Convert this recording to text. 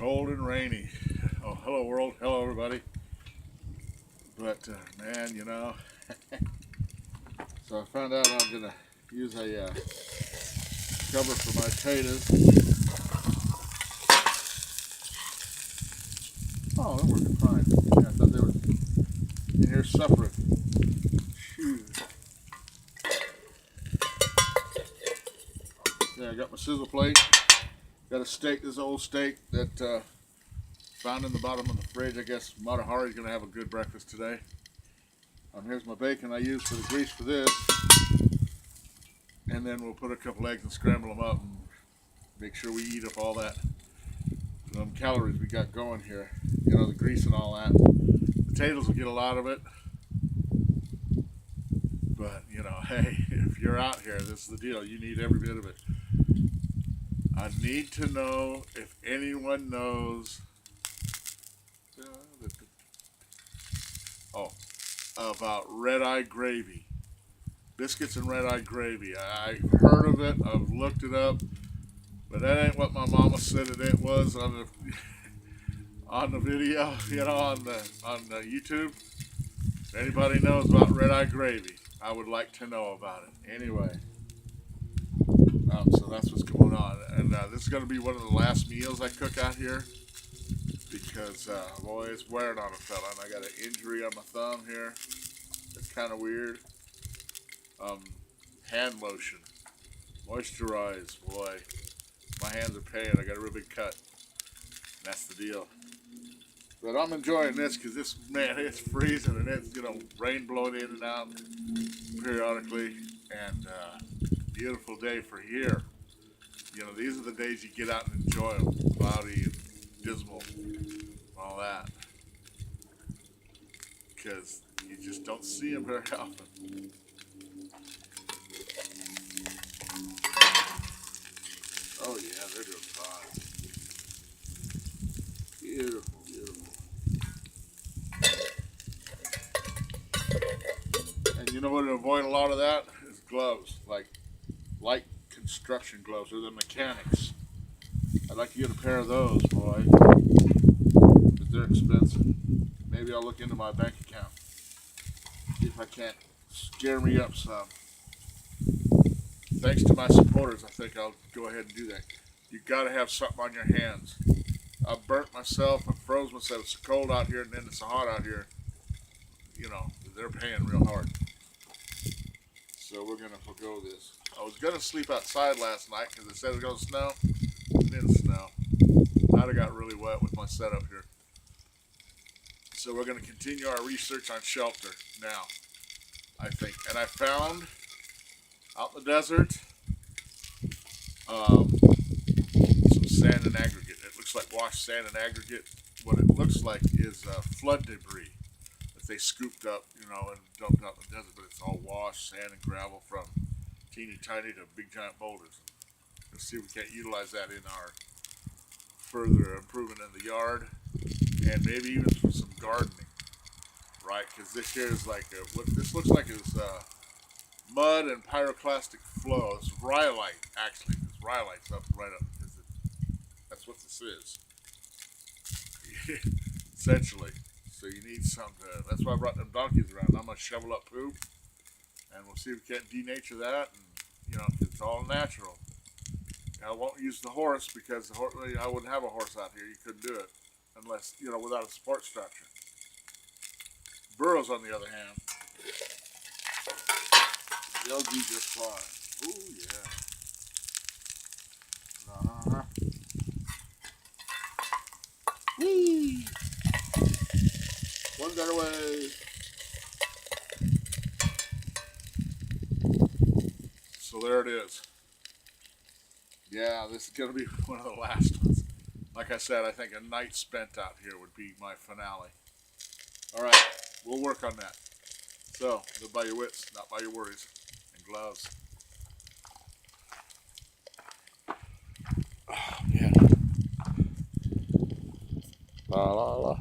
cold and rainy. Oh, hello world, hello everybody. But man, so I found out I'm gonna use a cover for my potatoes. Oh, they're working fine. Yeah, I thought they were in here suffering. Shoot. Yeah, I got my sizzle plate. Got a steak, this old steak that found in the bottom of the fridge. I guess Matahari's gonna have a good breakfast today. Here's my bacon I use for the grease for this. And then we'll put a couple eggs and scramble them up and make sure we eat up all that calories we got going here. The grease and all that. Potatoes will get a lot of it. But, hey, if you're out here, this is the deal. You need every bit of it. I need to know if anyone knows about red-eye gravy. Biscuits and red-eye gravy. I've heard of it. I've looked it up. But that ain't what my mama said it was on the on the video, on the YouTube. If anybody knows about red-eye gravy, I would like to know about it. Anyway, so that's what's going on. And this is going to be one of the last meals I cook out here because, boy, it's wearing on a fella. And I got an injury on my thumb here. It's kind of weird. Hand lotion. Moisturize, boy. My hands are paying. I got a real big cut. That's the deal. But I'm enjoying this because this, man, it's freezing and it's, rain blowing in and out periodically. And beautiful day for here. These are the days you get out and enjoy them. Cloudy and dismal and all that. Because you just don't see them very often. Oh yeah, they're doing fine. Beautiful, beautiful. And you know what to avoid a lot of that is gloves, like light construction gloves or the mechanics. I'd like to get a pair of those, boy. But they're expensive. Maybe I'll look into my bank account. See if I can't scare me up some. Thanks to my supporters, I think I'll go ahead and do that. You gotta have something on your hands. I burnt myself, I froze myself. It's cold out here and then it's so hot out here. They're paying real hard. So we're gonna forgo this. I was gonna sleep outside last night because it said it was gonna snow. It didn't snow. I'd have got really wet with my setup here. So we're gonna continue our research on shelter now, I think. And I found out in the desert some sand and aggregate. It looks like washed sand and aggregate. What it looks like is flood debris that they scooped up, and dumped out in the desert, but it's all washed sand and gravel from teeny tiny to big giant boulders. Let's see if we can't utilize that in our further improvement in the yard and maybe even for some gardening, right? Because this here is like what this looks like is mud and pyroclastic flow. It's rhyolite, actually. It's rhyolite's up right up because that's what this is. Essentially. So you need some to, that's why I brought them donkeys around. I'm going to shovel up poop and we'll see if we can't denature that and, it's all natural. I won't use the horse because I wouldn't have a horse out here. You couldn't do it unless, without a support structure. Burros, on the other hand, they'll do just fine. Ooh, yeah. Whee! One got away. So there it is. Yeah, this is going to be one of the last ones. Like I said, I think a night spent out here would be my finale. Alright, we'll work on that. So, live by your wits, not by your worries. And gloves. Oh, man. La la la.